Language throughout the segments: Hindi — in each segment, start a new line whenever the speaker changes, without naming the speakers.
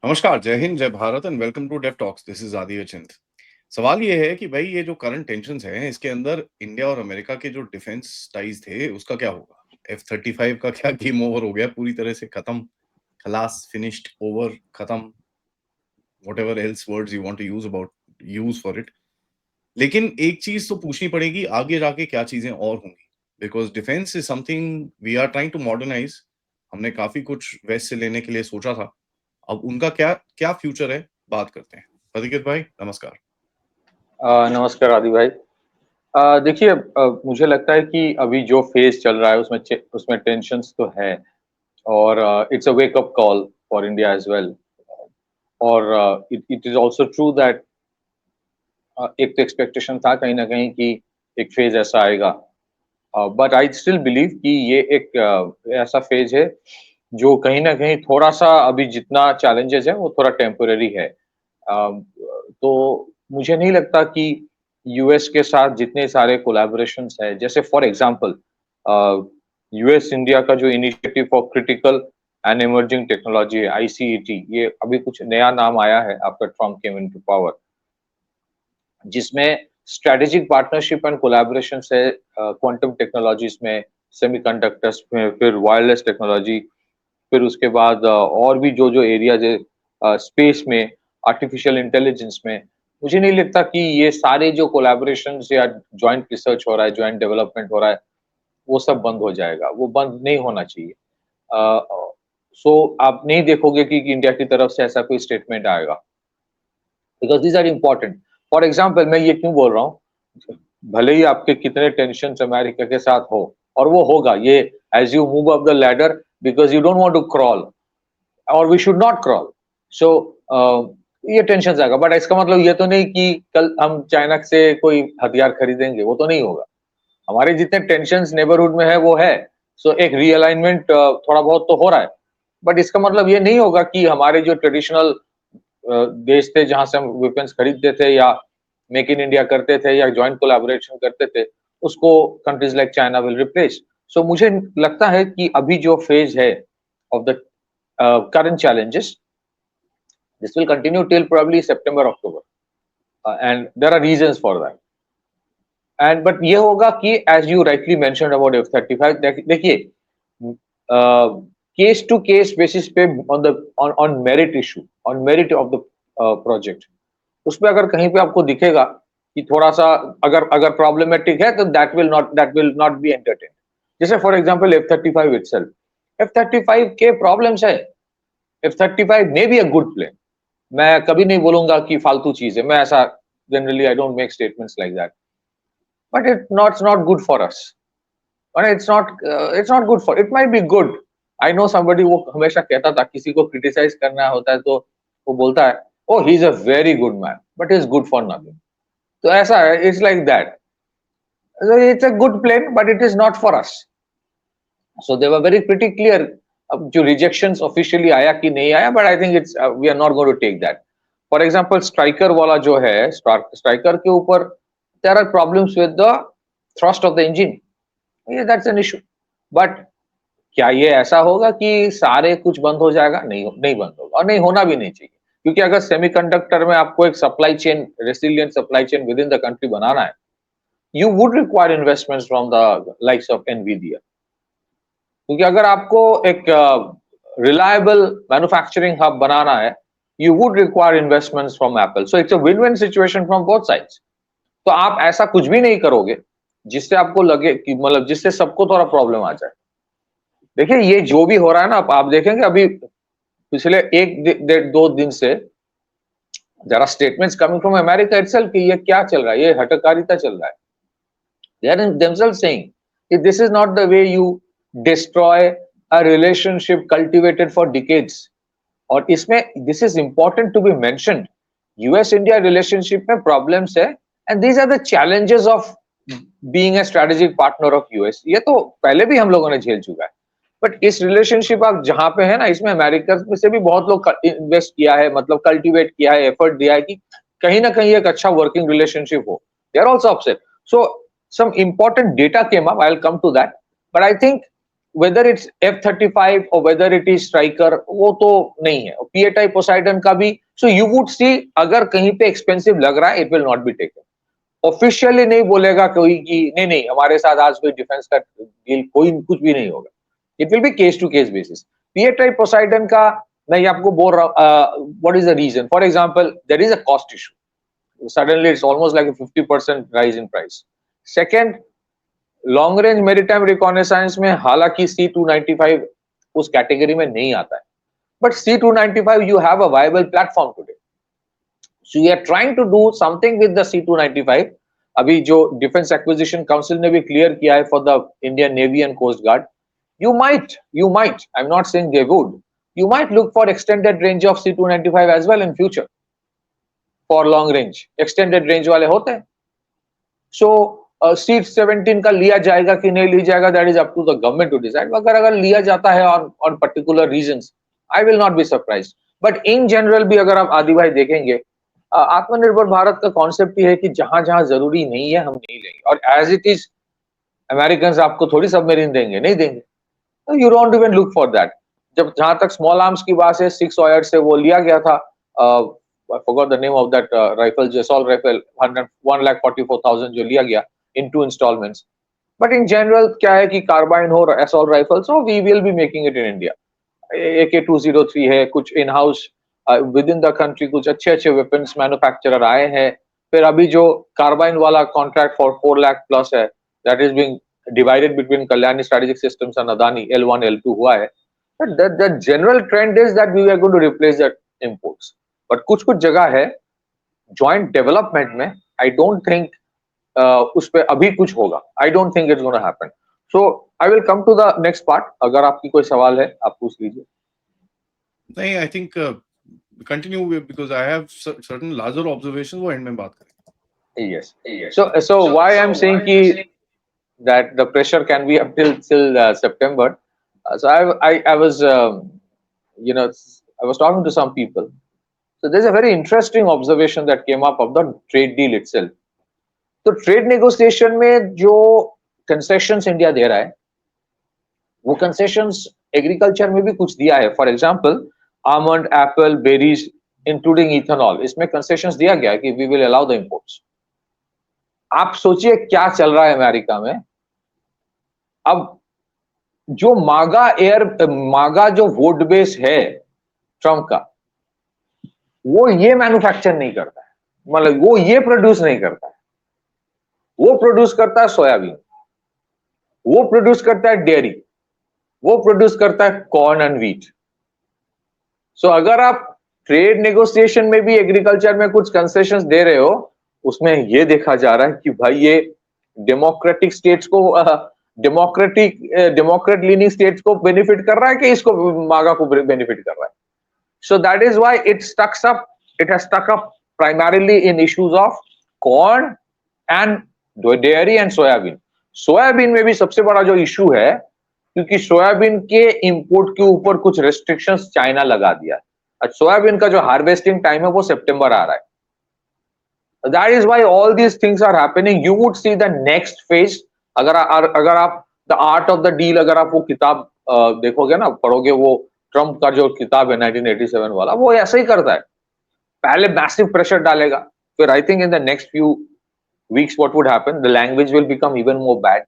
नमस्कार, जय हिंद, जय Bharat and welcome to Dave talks. This is Aditya Chint. सवाल ये है कि भाई ये जो करंट टेंशन्स हैं, इसके अंदर इंडिया और अमेरिका के जो डिफेंस टाइज थे, उसका क्या होगा? F-35 का क्या गेम ओवर हो गया, पूरी तरह से खत्म, खलास, फिनिश्ड, ओवर, खत्म, whatever else words you want to use for it. लेकिन एक चीज तो पूछनी पड़ेगी, आगे जाके क्या चीजें और होंगी, because defence is something we are trying to modernise. हमने काफी कुछ वेस्ट से लेने के लिए सोचा था। अब उनका क्या क्या फ्यूचर है, बात करते हैं। अधिकृत भाई, नमस्कार।
नमस्कार आदि भाई। देखिए, मुझे लगता है कि अभी जो फेज चल रहा है उसमें टेंशन्स तो है। और it's a wake up call for India as well. और it it is also true that एक तो एक्सपेक्टेशन था कहीं ना कहीं कि एक फेज ऐसा आएगा। बट आई स्टिल बिलीव कि ये एक ऐसा फेज है जो कहीं ना कहीं थोड़ा सा अभी जितना चैलेंजेस है वो थोड़ा टेम्पोररी है। तो मुझे नहीं लगता कि यूएस के साथ जितने सारे कोलैबोरेशंस हैं, जैसे फॉर एग्जांपल यूएस इंडिया का जो initiative for critical and emerging technology है, आईसीईटी, ये अभी कुछ नया नाम आया है after Trump came into power, जिसमें स्ट्रेटेजिक पार्टनरशिप एंड कोलैबोरेशन है क्वांटम टेक्नोलॉजीज में, सेमीकंडक्टर्स में, फिर वायरलेस टेक्नोलॉजी, फिर उसके बाद और भी जो जो एरियाज है स्पेस में, आर्टिफिशियल इंटेलिजेंस में। मुझे नहीं लगता कि ये सारे जो कोलैबोरेशन या ज्वाइंट रिसर्च हो रहा है, ज्वाइंट डेवलपमेंट हो रहा है, वो सब बंद हो जाएगा। वो बंद नहीं होना चाहिए। सो आप नहीं देखोगे कि इंडिया की तरफ से ऐसा कोई स्टेटमेंट आएगा, because these are important. For example, मैं ये क्यों बोल रहा हूँ, भले ही आपके कितने टेंशन अमेरिका के साथ हो, और वो होगा ये, as you move up the ladder, because you don't want to crawl, और we should not crawl. So ये टेंशन आएगा, बट इसका मतलब ये तो नहीं कि कल हम चाइना से कोई हथियार खरीदेंगे, वो तो नहीं होगा। हमारे जितने टेंशन नेबरहुड में है वो है। सो एक रीअलाइनमेंट थोड़ा बहुत तो हो रहा है, बट इसका मतलब ये नहीं होगा कि हमारे जो ट्रेडिशनल देश थे जहां से हम वेपन्स खरीदते थे या मेक इन इंडिया करते थे या जॉइंट कोलैबोरेशन करते थे, उसको countries like China will replace. So मुझे लगता है कि अभी जो फेज है of the current challenges, this will continue till probably September, October, and there are reasons for that. And but ये होगा कि as you rightly mentioned about F-35, देखिए, केस टू केस बेसिस पे on the on merit issue, on merit of the project, उसमें अगर कहीं पे आपको दिखेगा कि थोड़ा सा अगर अगर प्रॉब्लमेटिक है, तो that will not be entertain. जैसे for example F-35 itself, F-35 के प्रॉब्लम्स है। F-35 may be a good plane, मैं कभी नहीं बोलूंगा कि फालतू चीज है, मैं ऐसा generally I don't make statements like that, but it's not good for us, और it's not good for, it might be good. I know somebody, वो हमेशा कहता था किसी को क्रिटिसाइज करना होता है तो वो बोलता है, oh he is a very good man but is good for nothing. तो ऐसा है, it's like that, it's a good plane but it is not for us. So they were very pretty clear. अब जो रिजेक्शंस ऑफिशियली आया कि नहीं आया, but I think it's we are not going to take that. For example striker वाला जो है, स्ट्राइकर के ऊपर there are problems with the thrust of the engine, ये दैट्स एन इशू। बट क्या ये ऐसा होगा कि सारे कुछ बंद हो जाएगा? नहीं, नहीं बंद होगा, और नहीं होना भी नहीं चाहिए। क्योंकि अगर सेमीकंडक्टर में आपको एक supply chain, resilient supply chain within the country बनाना है, you would require investments from the likes of Nvidia. क्योंकि अगर आपको एक रिलायबल मैन्युफैक्चरिंग हब बनाना है, you would require investments from Apple. So it's a win win situation from both sides. तो आप ऐसा कुछ भी नहीं करोगे जिससे आपको लगे कि मतलब जिससे सबको थोड़ा प्रॉब्लम आ जाए। देखिए, ये जो भी हो रहा है ना, आप देखेंगे अभी पिछले एक दो दिन से जरा statements coming from America itself कि ये क्या चल रहा है, ये हटकारिता चल रहा है। They are themselves saying that this is not the way you destroy a relationship cultivated for decades. और इसमें this is important to be mentioned, US India relationship में problems है, and these are the challenges of being a strategic partner of US। ये तो पहले भी हम लोगों ने झेल चुका है, बट इस रिलेशनशिप आप जहां पे है ना, इसमें अमेरिका में से भी बहुत लोग इन्वेस्ट किया है, मतलब कल्टीवेट किया है, एफर्ट दिया है कि कहीं ना कहीं एक अच्छा वर्किंग रिलेशनशिप हो। They are also upset. So some important data came up, I'll come to that, but I think whether it's F-35 or whether it is Striker, वो तो नहीं है. P-8I Poseidon का भी, so you would see अगर कहीं पे expensive लग रहा है, it will not be taken. Officially नहीं बोलेगा कोई कि नहीं नहीं हमारे साथ आज कोई डिफेंस का डील कोई कुछ भी नहीं होगा. It will be case to case basis. P-8I Poseidon का मैं आपको बोल रहा हूँ, what is the reason? For example, there is a cost issue. Suddenly it's almost like a 50% rise in price. Second, long range maritime reconnaissance में हालांकि C295 उस कैटेगरी में नहीं आता है, but C295 you have a viable platform today. So you are trying to do something with the C295. अभी जो डिफेंस एक्विजिशन काउंसिल ने भी क्लियर किया है for the Indian navy and coast guard, you might, I'm not saying they would, you might look for extended range of C295 as well in future for long range. Extended range वाले होते हैं. So C-17 का लिया जाएगा कि नहीं लिया जाएगा, that is up to the government to decide. अगर लिया जाता है on particular reasons, I will not be surprised. But in general भी अगर आप आदि भाई देखेंगे, आत्मनिर्भर भारत का कॉन्सेप्ट ये है कि जहां जहां जरूरी नहीं है हम नहीं लेंगे. और एज इट इज अमेरिकन आपको थोड़ी सबमरीन देंगे, नहीं देंगे. You don't even look for that. जब जहां तक स्मॉल आर्म्स की बात है, 6 ऑयर से वो लिया गया था, I forgot the name of that rifle, assault rifle, 1,44,000 जो लिया गया in 2 installments. But in general क्या है कि कार्बाइन हो, assault rifle, so we will be making it in India. AK-203 है, कुछ in house with in the country कुछ अच्छे अच्छे वेपन्स मैन्युफैक्चरर आए हैं. फिर अभी जो कार्बाइन वाला कॉन्ट्रैक्ट फॉर 4 लाख प्लस है, that is being divided between Kalyani strategic systems and Adani, L1 L2 हुआ है. The general trend is that we are going to replace that imports. But कुछ कुछ जगह है joint development में, I don't think उस पे अभी कुछ होगा. I don't think it's going to happen. So I will come to the next part. अगर आपकी कोई सवाल है आप पूछ लीजिए.
नहीं, I think continue because I have certain larger observations, वो end में बात करेंगे.
Yes. So why I'm saying कि that the pressure can be up till September. So I was I was talking to some people. So there's a very interesting observation that came up of the trade deal itself. तो ट्रेड नेगोशिएशन में जो कंसेशंस इंडिया दे रहा है, वो कंसेशंस एग्रीकल्चर में भी कुछ दिया है. For example almond, apple, berries including ethanol, इसमें कंसेशंस दिया गया है कि we will allow the imports. आप सोचिए क्या चल रहा है अमेरिका में. अब जो मागा जो वोट बेस है ट्रम्प का, वो ये मैन्युफैक्चर नहीं करता है, मतलब वो ये प्रोड्यूस नहीं करता है. वो प्रोड्यूस करता है सोयाबीन, वो प्रोड्यूस करता है डेयरी, वो प्रोड्यूस करता है कॉर्न एंड व्हीट. सो अगर आप ट्रेड नेगोशिएशन में भी एग्रीकल्चर में कुछ कंसेशंस दे रहे हो, उसमें ये देखा जा रहा है कि भाई ये डेमोक्रेटिक स्टेट्स को डेमोक्रेट लीनिंग स्टेट्स को बेनिफिट कर रहा है कि इसको मागा को बेनिफिट कर रहा है. So that is why it has stuck up primarily in issues of corn and dairy and soybean. Soybean में भी सबसे बड़ा जो इशू है, क्योंकि सोयाबीन के इंपोर्ट के ऊपर कुछ रेस्ट्रिक्शंस चाइना लगा दिया है. सोयाबीन का जो हार्वेस्टिंग टाइम है वो सितंबर आ रहा है. That is why all these things are happening. You would see the next phase. अगर आप the art of the deal, अगर आप वो किताब देखोगे ना, पढ़ोगे, वो ट्रम्प का जो किताब है 1987 वाला, वो ऐसा ही करता है. पहले मैसिव प्रेशर डालेगा, फिर I think in the next few weeks what would happen, the language will become even more bad.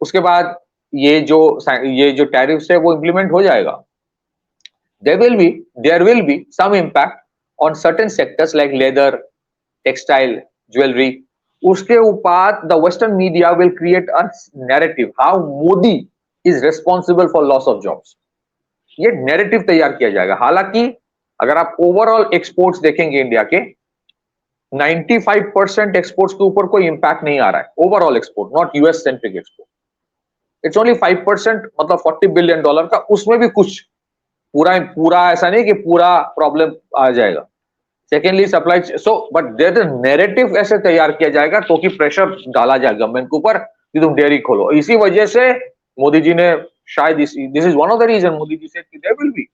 उसके बाद ये जो टैरिफ्स है वो इंप्लीमेंट हो जाएगा. There will be some impact on certain sectors like leather, textile, jewelry. उसके ऊपर the Western media will create a narrative how Modi is responsible for loss of jobs. ये narrative तैयार किया जाएगा. हालांकि अगर आप overall exports देखेंगे इंडिया के, 95% exports के ऊपर कोई impact नहीं आ रहा है. Overall export, not US centric export. It's only 5%, मतलब $40 billion का. उसमें भी कुछ पूरा ऐसा नहीं कि पूरा प्रॉब्लम आ जाएगा. Secondly supply, so but there is narrative ऐसे तैयार किया जाएगा तो कि प्रेशर डाला जाए गवर्नमेंट के ऊपर कि तुम डेयरी खोलो. इसी वजह से मोदी जी ने शायद this is one of the reason Modi ji से कि देयर विल बी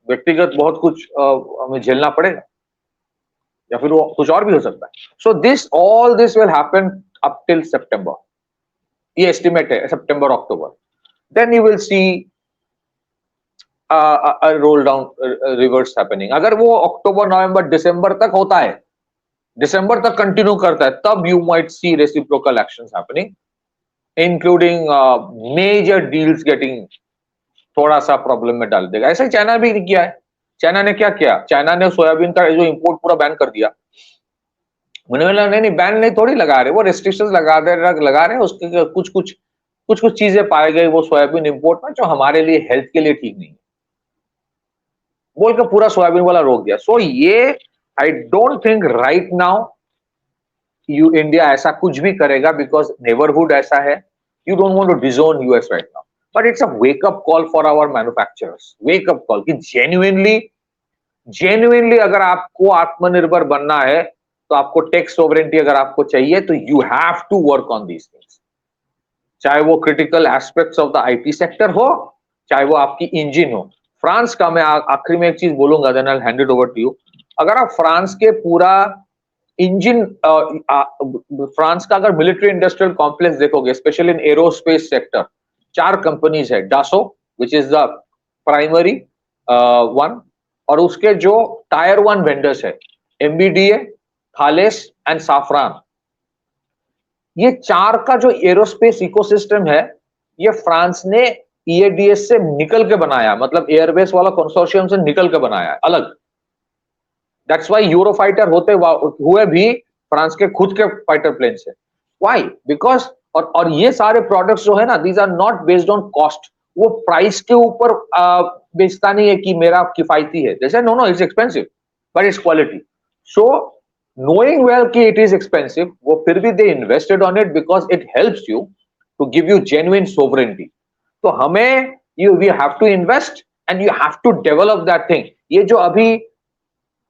व्यक्तिगत बहुत कुछ हमें झेलना पड़ेगा, या फिर वो कुछ और भी हो सकता है. So all this will happen up till September. ये एस्टिमेट है सितंबर अक्टूबर. then you will see a roll down reverse happening. अगर वो अक्टूबर नवंबर दिसंबर तक होता है, दिसंबर तक कंटिन्यू करता है, तब you might see reciprocal actions happening, including major deals getting थोड़ा सा प्रॉब्लम में डाल देगा. ऐसा ही चाइना भी किया है. चाइना ने क्या किया? चाइना ने सोयाबीन का जो इंपोर्ट पूरा बैन कर दिया. नहीं बैन नहीं थोड़ी लगा रहे, वो रेस्ट्रिक्शंस लगा रहे. उसके कुछ चीजें पाई गई वो सोयाबीन इंपोर्ट में जो हमारे लिए हेल्थ के लिए ठीक नहीं है, बोल के पूरा सोयाबीन वाला रोक दिया. सो ये I don't think right now you India ऐसा कुछ भी करेगा, बिकॉज नेबरहुड ऐसा है. You don't want to disown US right now, but it's a wake up call for our manufacturers. Wake up call कि जेन्युइनली अगर आपको आत्मनिर्भर बनना है, तो आपको टेक सोवरेंटी अगर आपको चाहिए, तो you have to work on these things. चाहे वो critical aspects of the IT sector हो, चाहे वो आपकी इंजन हो. फ्रांस का मैं आखिरी में एक चीज बोलूंगा, then I will hand it over to you. अगर आप फ्रांस के पूरा इंजन, फ्रांस का अगर मिलिट्री इंडस्ट्रियल कॉम्प्लेक्स देखोगे, specially in aerospace sector, 4 companies है. Dassault which is the primary one, और उसके जो टायर 1 वेंडर्स है, एमबीडीए, थालेस एंड साफरान. ये 4 का जो एरोस्पेस इकोसिस्टम है, ये फ्रांस ने ईएडीएस से निकल के बनाया, मतलब एयरबेस वाला कंसोर्शियम से निकल के बनाया है अलग. दैट्स व्हाई यूरोफाइटर होते हुए भी फ्रांस के खुद के फाइटर प्लेन से. व्हाई? बिकॉज और ये सारे प्रोडक्ट्स जो है ना, these are not based on cost. वो प्राइस के ऊपर बेचता नहीं है कि मेरा किफायती है. जैसे no it's expensive but it's quality. So knowing well कि it is expensive, वो फिर भी they invested on it because it helps you to give you genuine sovereignty. तो हमें we have to invest and you have to develop that thing. ये जो अभी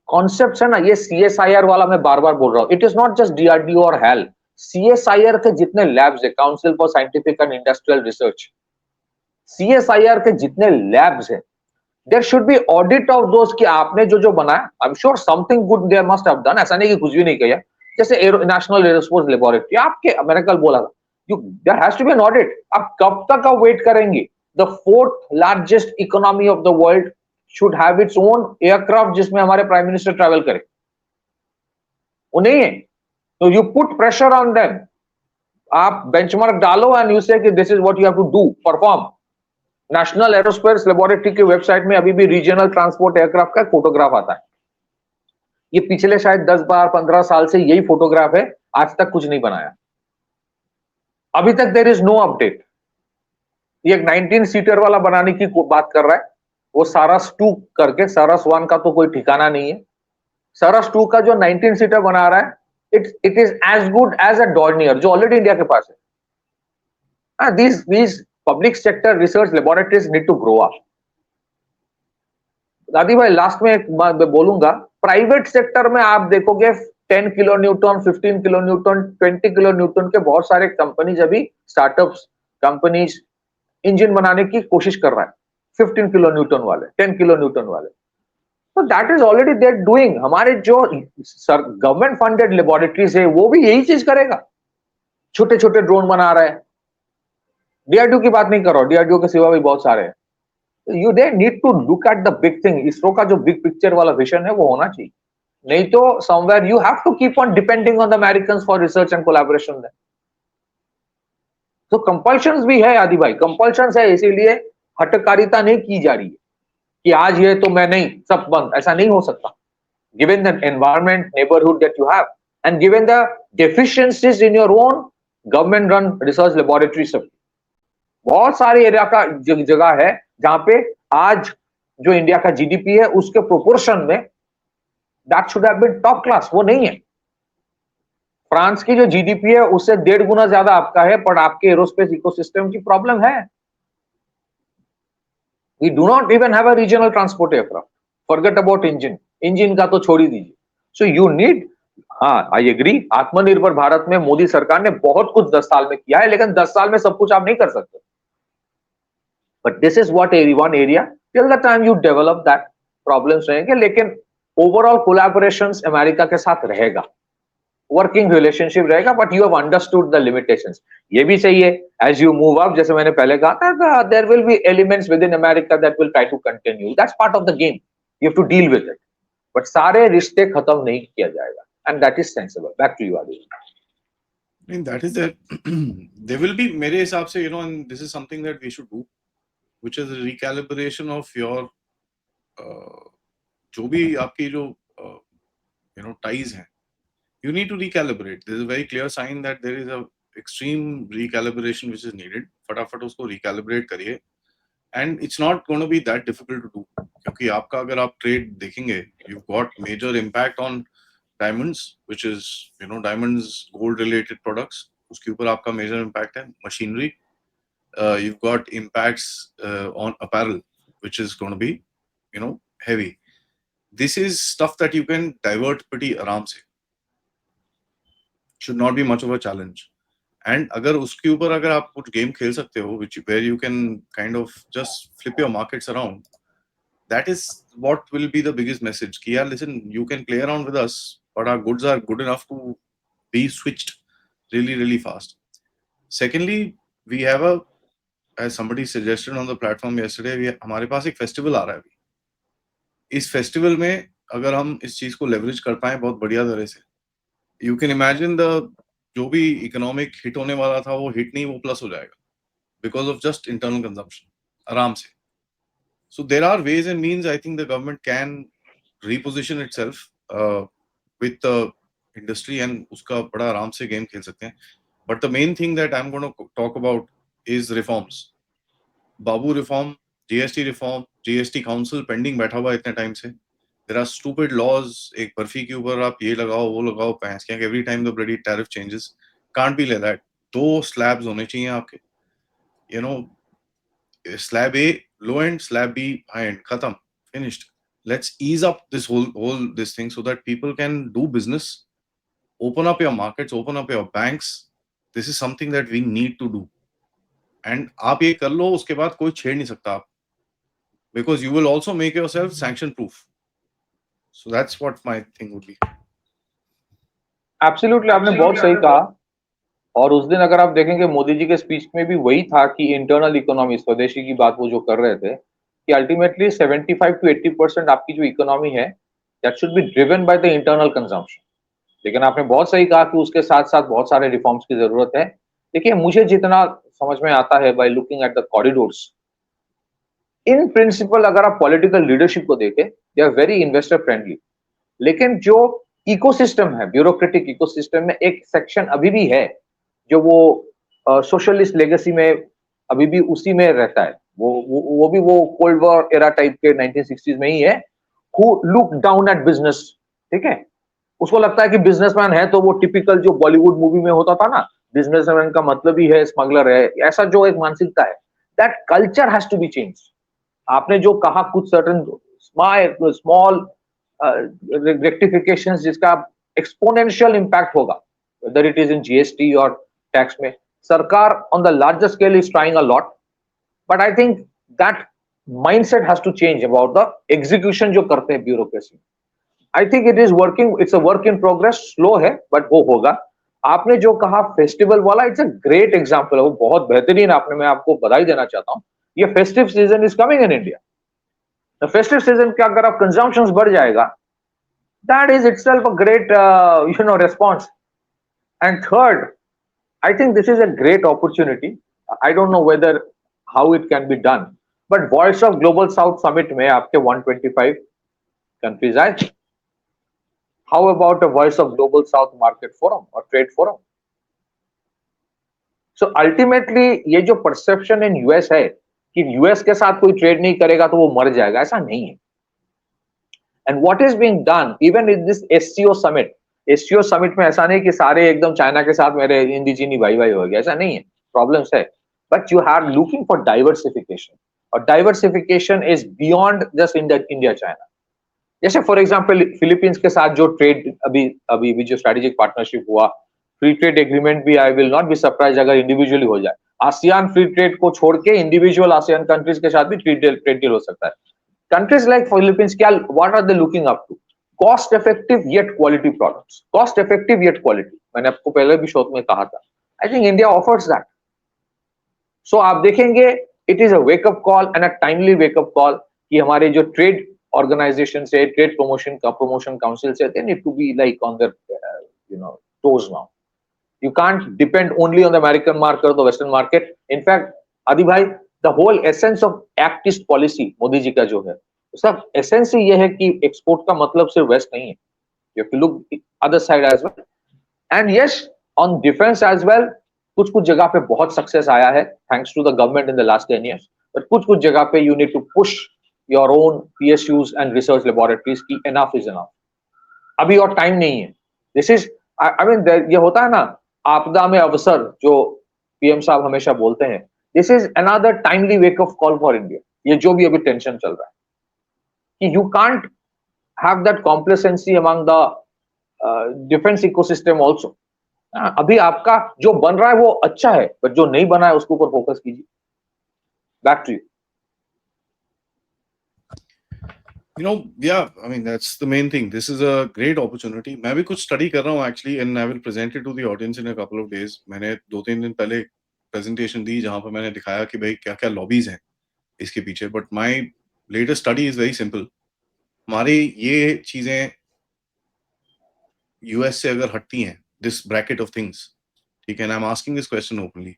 concepts है ना, ये CSIR वाला मैं बार बार बोल रहा हूँ. It is not just DRDO और HAL. CSIR के जितने labs है, Council for Scientific and Industrial Research, CSIR के जितने labs है, there should be audit of those कि आपने जो बनाया, I'm sure something good they must have done. ऐसा नहीं कि कुछ भी नहीं किया. जैसे नेशनल एरोस्पेस लेबोरेटरी आपके मैंने कल बोला था, there has to be an audit. आप कब तक आप वेट करेंगे? The 4th largest economy of the world should have its own aircraft जिसमें हमारे प्राइम मिनिस्टर ट्रैवल करे. वो नहीं है, तो you put pressure on them. आप बेंचमार्क डालो and you say कि this is what you have to do, perform. National aerospace laboratory की वेबसाइट में अभी भी रीजनल ट्रांसपोर्ट एयरक्राफ्ट का फोटोग्राफ आता है. ये पिछले शायद 10-15 साल से यही फोटोग्राफ है, आज तक कुछ नहीं बनाया. अभी तक देयर इज नो अपडेट. ये 19 सीटर वाला बनाने की बात कर रहा है, वो सारस 2 करके, सारस 1 का तो कोई ठिकाना नहीं है. सारस 2 का जो 19 सीटर बना रहा है, it is as good as a Dornier जो ऑलरेडी इंडिया के पास है. these public sector research laboratories need to grow up. दादी भाई लास्ट में एक बात बोलूंगा, प्राइवेट सेक्टर में आप देखोगे 10 kilo Newton, 15 kilo Newton, 20 kilo Newton के बहुत सारे कंपनीज, अभी स्टार्टअप्स कंपनीज इंजन बनाने की कोशिश कर रहा है. 15 किलो न्यूटन वाले, 10 किलो न्यूटन वाले. तो that is already there doing. हमारे जो गवर्नमेंट फंडेड लेबोरेटरीज है, वो भी यही चीज करेगा. छोटे छोटे ड्रोन बना रहे हैं. डीआरडीओ की बात नहीं कर रहा हूं, डीआरडीओ के सिवा भी बहुत सारे हैं. You they need to look at the big thing. ISRO का जो बिग पिक्चर वाला विजन है वो होना चाहिए. नहीं तो somewhere you have to keep on depending on the Americans for research and collaboration. तो कंपल्शंस भी है आदि भाई, कंपल्शंस है, इसीलिए हटकारिता नहीं की जा रही है कि आज ये तो मैं नहीं, सब बंद. ऐसा नहीं हो सकता. Given the environment, neighbourhood that you have, and given the deficiencies in your own government run research laboratory. सब बहुत सारे एरिया का जगह है जहां पे आज जो इंडिया का जीडीपी है उसके प्रोपोर्शन में that should have been top class. वो नहीं है. फ्रांस की जो जीडीपी है उससे 1.5 गुना ज्यादा आपका है, पर आपके एरोस्पेस इकोसिस्टम की प्रॉब्लम है. We do not even have a regional transport aircraft. Forget about engine का तो छोड़ ही दीजिए. सो यू नीड, हाँ आई एग्री, आत्मनिर्भर भारत में मोदी सरकार ने बहुत कुछ 10 साल में किया है, लेकिन 10 साल में सब कुछ आप नहीं कर सकते. But this is what one area, till the time you develop that, problems रहेंगे, लेकिन ओवरऑल कोलैबोरेशंस अमेरिका के साथ रहेगा. वर्किंग रिलेशनशिप रहेगा, but you have understood the limitations. ये भी सही है, एज यू मूव अप, जैसे मैंने पहले कहा था, there will be elements within America that will try to continue, that's part of the game, you have to deal with it, but सारे रिश्ते खत्म नहीं किया जाएगा, and that is sensible. Back to you Aditya.
I mean, that is that there will be, मेरे हिसाब से, you know, and this is something that we should do, which is a recalibration of your जो भी आपकी जो you know ties हैं, you need to recalibrate. There is a very clear sign that there is a extreme recalibration which is needed. फटाफट उसको recalibrate करिए, and it's not going to be that difficult to do, क्योंकि आपका अगर आप trade देखेंगे, you've got major impact on diamonds, which is, you know, diamonds, gold related products, उसके ऊपर आपका major impact है. Machinery, you've got impacts on apparel, which is going to be, you know, heavy. This is stuff that you can divert pretty आराम से. Should not be much of a challenge. And अगर उसके ऊपर अगर आप कुछ गेम खेल सकते हो, which where you can kind of just flip your markets around, that is what will be the biggest message. कि यार listen, you can play around with us, but our goods are good enough to be switched really really fast. Secondly, we have a, as somebody suggested on the platform yesterday, हमारे पास एक फेस्टिवल आ रहा है अभी. इस फेस्टिवल में अगर हम इस चीज को लेवरेज कर पाए बहुत बढ़िया तरह से, यू कैन इमेजिन द जो भी इकोनॉमिक हिट होने वाला था वो हिट नहीं, वो प्लस हो जाएगा because of just internal consumption आराम से. So there are ways and means, I think the government can reposition itself with the industry and उसका बड़ा आराम से गेम खेल सकते हैं. But the main thing that I am gonna talk about is reforms. Babu reform, GST reform, GST council pending बैठा हुआ इतने टाइम से. There are stupid laws. एक बर्फी के ऊपर आप ये लगाओ वो लगाओ, पैंस क्या, every time the bloody tariff changes. Can't be like that. 2 slabs होने चाहिए आपके, you know, slab A low end, slab B high end, खत्म, finished. Let's ease up this whole this thing so that people can do business, open up your markets, open up your banks. This is something that we need to do. And आप ये कर लो, उसके बाद कोई छेड़ नहीं सकता आप, because you will also make yourself sanction proof. So that's what my thing would be.
Absolutely, आपने बहुत सही कहा. और उस दिन अगर आप देखेंगे मोदी जी के स्पीच में भी वही था कि इंटरनल इकोनॉमी, स्वदेशी की बात वो जो कर रहे थे कि अल्टीमेटली 75 to 80% आपकी जो इकोनॉमी है that should be driven by the internal consumption. लेकिन आपने बहुत सही कहा कि उसके साथ साथ बहुत सारे रिफॉर्म्स की जरूरत है. देखिए, मुझे जितना समझ में आता है by looking at the corridors, in principle अगर आप पॉलिटिकल लीडरशिप को देखें, they are very investor friendly. लेकिन जो इकोसिस्टम है, ब्यूरोक्रेटिक इकोसिस्टम में एक सेक्शन अभी भी है जो वो सोशलिस्ट लेगेसी में अभी भी उसी में रहता है. वो भी वो कोल्ड वॉर एरा टाइप के 1960s में ही है, who look down at business. ठीक है, उसको लगता है कि बिजनेसमैन है तो वो टिपिकल जो बॉलीवुड मूवी में होता था ना, बिजनेसमैन का मतलब ही है स्मगलर है, ऐसा जो एक मानसिकता है, that culture has to be change. आपने जो कहा कुछ सर्टेन स्मॉल रेक्टिफिकेशंस जिसका एक्सपोनेंशियल इंपैक्ट होगा, whether it is in GST or tax में, सरकार on the larger scale is trying a lot, but I think that mindset has to change about the execution जो करते हैं bureaucracy. I think it is working, it's a work in progress, slow है but वो होगा. आपने जो कहा फेस्टिवल वाला, इट्स अ ग्रेट एग्जांपल है, वो बहुत बेहतरीन आपने, मैं आपको बधाई देना चाहता हूँ. ये festive season is coming in India. Festive season का अगर आप कंजम्पशन बढ़ जाएगा, that is itself a great response. And third, I think this is a great opportunity. I don't know whether how it can be done, but Voice of Global South Summit में आपके 125 countries आए. How about a Voice of Global South Market Forum or Trade Forum? So ultimately ये जो perception in US है कि US के साथ कोई ट्रेड नहीं करेगा तो वो मर जाएगा, ऐसा नहीं है. And what is being done even in this SCO summit में ऐसा नहीं कि सारे एकदम चाइना के साथ मेरे इंडिजिनी भाई भाई हो गया, ऐसा नहीं है. प्रॉब्लम्स है, but you are looking for diversification, और diversification is beyond just India China. जैसे फॉर एग्जांपल फिलीपींस के साथ जो ट्रेड अभी जो स्ट्रेटेजिक पार्टनरशिप हुआ, फ्री ट्रेड एग्रीमेंट भी, I will not be surprise अगर इंडिविजुअली हो जाए. आसियान फ्री ट्रेड को छोड़ के इंडिविजुअल आसियान कंट्रीज के साथ भी ट्रेड डील हो सकता है. Countries like Philippines, what are they looking up to? Cost effective yet quality products, cost effective yet quality, मैंने आपको पहले भी शो में कहा था, I think India offers that. So आप देखेंगे it is a wake up call and a timely wake up call कि हमारे जो ट्रेड ऑर्गेनाइजेशन से, ट्रेड प्रमोशन काउंसिल से, they need to be like on their toes now. You can't depend only on the American market or the Western market. In fact, Adi bhai, the whole essence of Act East policy, Modi ji का जो है, उसका essence ही ये है कि export का मतलब सिर्फ West नहीं है. You have to look other side as well. And yes, on defense as well, कुछ जगह पे बहुत success आया है, thanks to the government in the last 10 years. But कुछ जगह पे you need to push your own PSUs and research laboratories कि enough is enough. अभी और टाइम नहीं है. This is, I mean, ये होता है ना, आपदा में अवसर, जो पीएम साहब हमेशा बोलते हैं. This is another timely wake up call for India. ये जो भी अभी टेंशन चल रहा है कि you can't have that complacency among the defence ecosystem also. अभी आपका जो बन रहा है वो अच्छा है, बट जो नहीं बना है उसके ऊपर फोकस कीजिए. Back to you.
You know, yeah, I mean, that's the main thing. This is a great opportunity. मैं भी कुछ study कर रहा हूँ actually, and I will present it to the audience in a couple of days. मैंने 2-3 दिन पहले presentation दी जहाँ पर मैंने दिखाया कि भाई क्या-क्या lobbies हैं इसके पीछे. But my latest study is very simple. हमारी ये चीजें US से अगर हटती हैं, this bracket of things, ठीक है, and I'm asking this question openly.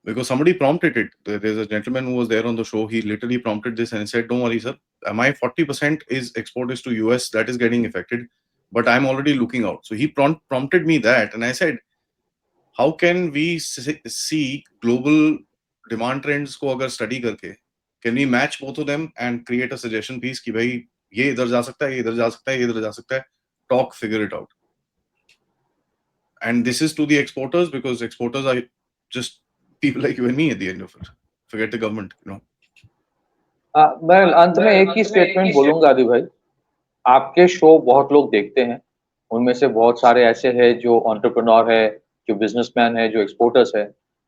Because somebody prompted it. There's a gentleman who was there on the show. He literally prompted this and said, "Don't worry, sir. My 40% is export is to US. That is getting affected, but I'm already looking out." So he prompted me that, and I said, "How can we see global demand trends को अगर study करके, can we match both of them and create a suggestion piece कि भाई ये इधर जा सकता है, ये इधर जा सकता है, ये इधर जा सकता है. Talk, figure it out." And this is to the exporters because exporters are just people like you and me at the end of it. Forget the government, you know.
मैं अंत में एक ही स्टेटमेंट बोलूंगा आदि भाई. आपके शो बहुत लोग देखते हैं, उनमें से बहुत सारे ऐसे हैं जो एंटरप्रेन्योर है, जो बिजनेसमैन है, जो एक्सपोर्टर्स है,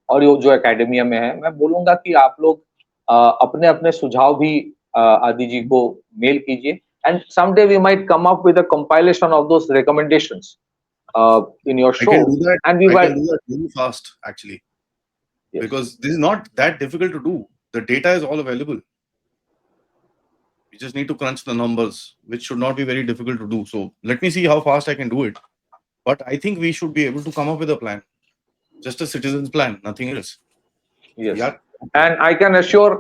और जो एकेडमिया में है. मैं बोलूंगा कि आप लोग अपने अपने सुझाव भी आदि जी को मेल कीजिए, and someday we might come up with a compilation of those recommendations in your
I
show,
can do that.
and we
I
will.
can do that really fast, actually,
Yes.
because this is not that difficult to do. The data is all available. You just need to crunch the numbers, which should not be very difficult to do. So let me see how fast I can do it. But I think we should be able to come up with a plan, just a citizen's plan, nothing else.
Yes.
Yeah.
And I can assure,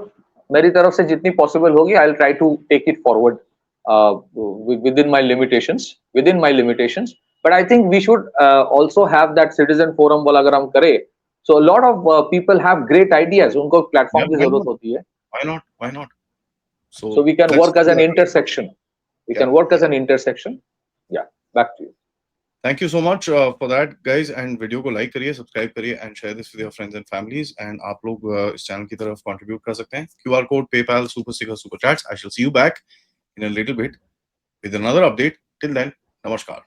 मेरी तरफ से जितनी possible होगी, I'll try to take it forward within my limitations. But I think we should also have that citizen forum वाला अगर हम करें. So a lot of people have great ideas. उनको platform
Yeah,
की
why
जरूरत
not?
होती है.
Why not? Why not?
So we can
let's
work as
do
an
that.
intersection. We can work as an intersection. Yeah. Back to you.
Thank you so much for that, guys. And video को like करिए, subscribe करिए, and share this with your friends and families. And आप लोग इस channel की तरफ contribute कर सकते हैं. QR code, PayPal, Super Sticker, Super Chats. I shall see you back in a little bit with another update. Till then, namaskar.